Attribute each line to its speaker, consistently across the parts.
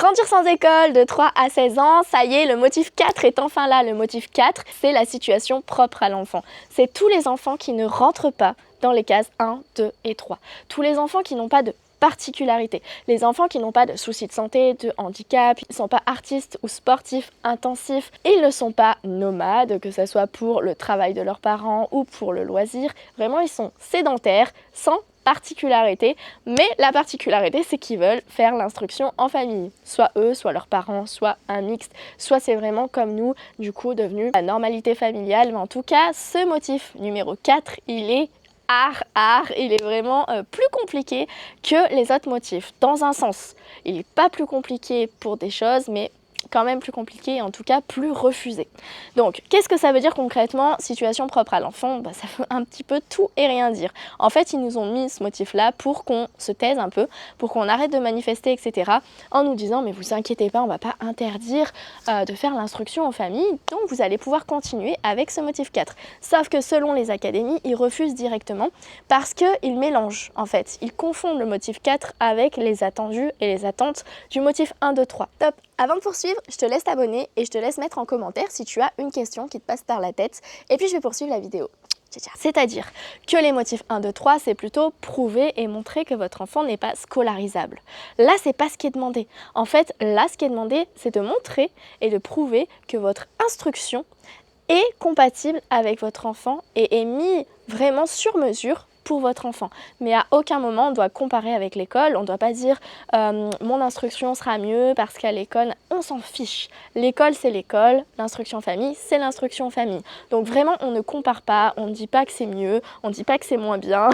Speaker 1: Grandir sans école de 3 à 16 ans, ça y est, le motif 4 est enfin là. Le motif 4, c'est la situation propre à l'enfant. C'est tous les enfants qui ne rentrent pas dans les cases 1, 2 et 3. Tous les enfants qui n'ont pas de particularité. Les enfants qui n'ont pas de soucis de santé, de handicap, ils ne sont pas artistes ou sportifs intensifs, ils ne sont pas nomades, que ce soit pour le travail de leurs parents ou pour le loisir. Vraiment, ils sont sédentaires, sans particularité, mais la particularité c'est qu'ils veulent faire l'instruction en famille, soit eux, soit leurs parents, soit un mixte, soit c'est vraiment comme nous, du coup devenu la normalité familiale, mais en tout cas ce motif numéro 4, il est il est vraiment plus compliqué que les autres motifs, dans un sens, il n'est pas plus compliqué pour des choses, mais quand même plus compliqué et en tout cas plus refusé. Donc qu'est-ce que ça veut dire concrètement situation propre à l'enfant? Ça veut un petit peu tout et rien dire. En fait ils nous ont mis ce motif là pour qu'on se taise un peu, pour qu'on arrête de manifester etc. en nous disant mais vous inquiétez pas, on va pas interdire de faire l'instruction en famille, donc vous allez pouvoir continuer avec ce motif 4. Sauf que selon les académies ils refusent directement parce qu'ils mélangent en fait, ils confondent le motif 4 avec les attendus et les attentes du motif 1, 2, 3. Top. Avant de poursuivre, je te laisse t'abonner et je te laisse mettre en commentaire si tu as une question qui te passe par la tête. Et puis je vais poursuivre la vidéo. C'est-à-dire que les motifs 1, 2, 3, c'est plutôt prouver et montrer que votre enfant n'est pas scolarisable. Là, c'est pas ce qui est demandé. En fait, là, ce qui est demandé, c'est de montrer et de prouver que votre instruction est compatible avec votre enfant et est mise vraiment sur mesure pour votre enfant. Mais à aucun moment on doit comparer avec l'école, on ne doit pas dire mon instruction sera mieux parce qu'à l'école, on s'en fiche. L'école c'est l'école, l'instruction famille c'est l'instruction famille. Donc vraiment on ne compare pas, on ne dit pas que c'est mieux, on ne dit pas que c'est moins bien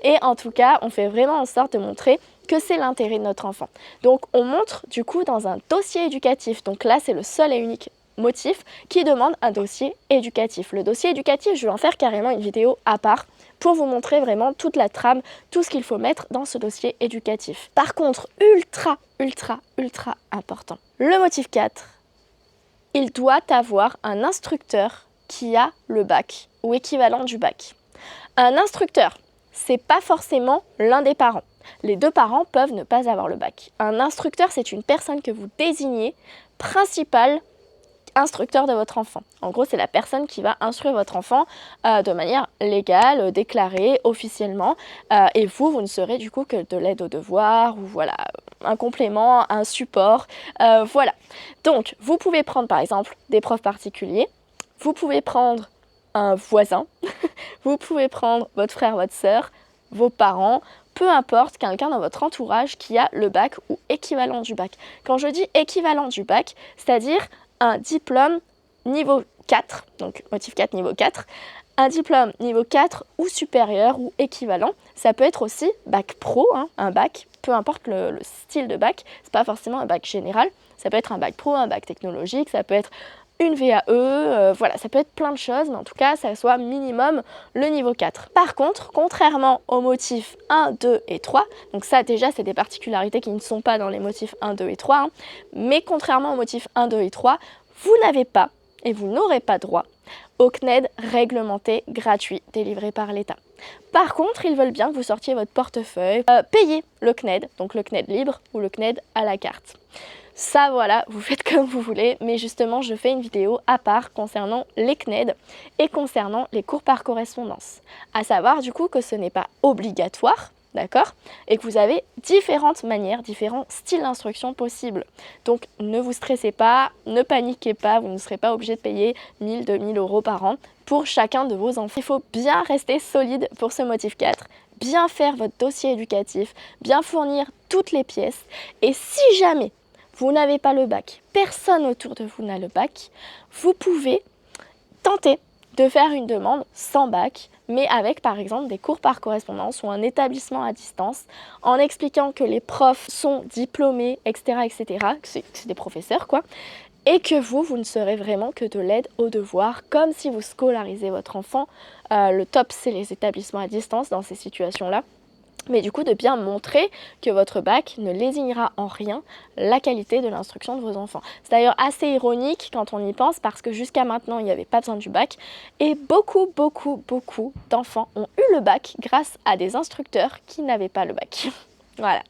Speaker 1: et en tout cas on fait vraiment en sorte de montrer que c'est l'intérêt de notre enfant. Donc on montre du coup dans un dossier éducatif, donc là c'est le seul et unique motif qui demande un dossier éducatif. Le dossier éducatif, je vais en faire carrément une vidéo à part pour vous montrer vraiment toute la trame, tout ce qu'il faut mettre dans ce dossier éducatif. Par contre, ultra important, le motif 4, il doit avoir un instructeur qui a le bac ou équivalent du bac. Un instructeur, c'est pas forcément l'un des parents. Les deux parents peuvent ne pas avoir le bac. Un instructeur, c'est une personne que vous désignez principale instructeur de votre enfant. En gros, c'est la personne qui va instruire votre enfant de manière légale, déclarée, officiellement. Et vous ne serez du coup que de l'aide aux devoirs ou voilà, un complément, un support. Voilà. Donc, vous pouvez prendre par exemple des profs particuliers. Vous pouvez prendre un voisin. Vous pouvez prendre votre frère, votre sœur, vos parents. Peu importe, quelqu'un dans votre entourage qui a le bac ou équivalent du bac. Quand je dis équivalent du bac, c'est-à-dire un diplôme niveau 4, donc motif 4 niveau 4, un diplôme niveau 4 ou supérieur ou équivalent. Ça peut être aussi bac pro, un bac, peu importe le style de bac, c'est pas forcément un bac général, ça peut être un bac pro, un bac technologique, ça peut être une VAE, voilà, ça peut être plein de choses, mais en tout cas, ça soit minimum le niveau 4. Par contre, contrairement aux motifs 1, 2 et 3, donc ça déjà, c'est des particularités qui ne sont pas dans les motifs 1, 2 et 3, mais contrairement aux motifs 1, 2 et 3, vous n'avez pas et vous n'aurez pas droit au CNED réglementé gratuit délivré par l'État. Par contre, ils veulent bien que vous sortiez votre portefeuille, payez le CNED, donc le CNED libre ou le CNED à la carte. Ça, voilà, vous faites comme vous voulez, mais justement, je fais une vidéo à part concernant les CNED et concernant les cours par correspondance. À savoir, du coup, que ce n'est pas obligatoire, d'accord? Et que vous avez différentes manières, différents styles d'instruction possibles. Donc, ne vous stressez pas, ne paniquez pas, vous ne serez pas obligé de payer 1000, 2000 € par an pour chacun de vos enfants. Il faut bien rester solide pour ce motif 4, bien faire votre dossier éducatif, bien fournir toutes les pièces. Et si jamais vous n'avez pas le bac, personne autour de vous n'a le bac, vous pouvez tenter de faire une demande sans bac, mais avec par exemple des cours par correspondance ou un établissement à distance, en expliquant que les profs sont diplômés, etc., que c'est des professeurs quoi, et que vous ne serez vraiment que de l'aide aux devoirs, comme si vous scolarisez votre enfant. Le top, c'est les établissements à distance dans ces situations-là. Mais du coup, de bien montrer que votre bac ne lésignera en rien la qualité de l'instruction de vos enfants. C'est d'ailleurs assez ironique quand on y pense parce que jusqu'à maintenant, il n'y avait pas besoin du bac. Et beaucoup d'enfants ont eu le bac grâce à des instructeurs qui n'avaient pas le bac. Voilà.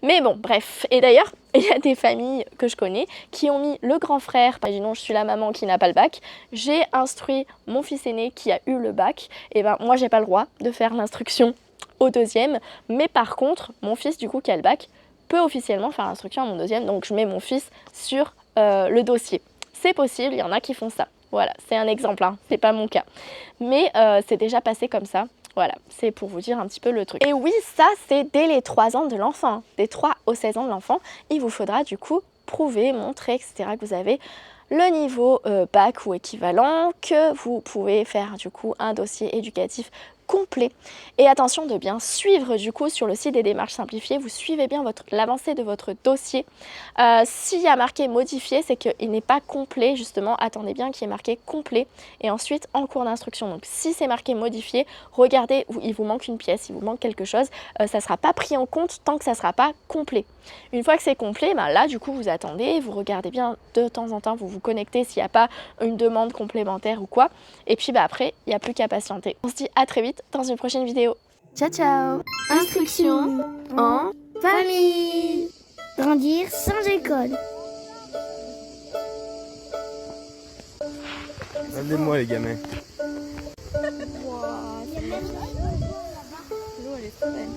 Speaker 1: Mais bon, bref. Et d'ailleurs, il y a des familles que je connais qui ont mis le grand frère. Imaginons, je suis la maman qui n'a pas le bac. J'ai instruit mon fils aîné qui a eu le bac. Et ben, moi, j'ai pas le droit de faire l'instruction au deuxième. Mais par contre, mon fils, du coup, qui a le bac, peut officiellement faire l'instruction à mon deuxième. Donc, je mets mon fils sur le dossier. C'est possible, il y en a qui font ça. Voilà, c'est un exemple, hein, c'est pas mon cas. Mais c'est déjà passé comme ça. Voilà, c'est pour vous dire un petit peu le truc. Et oui, ça, c'est dès les 3 ans de l'enfant. Des 3 aux 16 ans de l'enfant, il vous faudra du coup prouver, montrer, etc. que vous avez le niveau bac ou équivalent, que vous pouvez faire du coup un dossier éducatif complet. Et attention de bien suivre du coup sur le site des démarches simplifiées, vous suivez bien l'avancée de votre dossier. S'il y a marqué modifié, c'est qu'il n'est pas complet justement, attendez bien qu'il y ait marqué complet et ensuite en cours d'instruction. Donc si c'est marqué modifié, regardez, il vous manque une pièce, il vous manque quelque chose, ça ne sera pas pris en compte tant que ça ne sera pas complet. Une fois que c'est complet, ben là du coup vous attendez, vous regardez bien de temps en temps, vous vous connectez s'il n'y a pas une demande complémentaire ou quoi. Et puis bah, après, il n'y a plus qu'à patienter. On se dit à très vite dans une prochaine vidéo. Ciao ciao.
Speaker 2: Instruction en famille. Grandir sans école.
Speaker 3: Regardez-moi les gamins.
Speaker 1: L'eau elle est trop belle.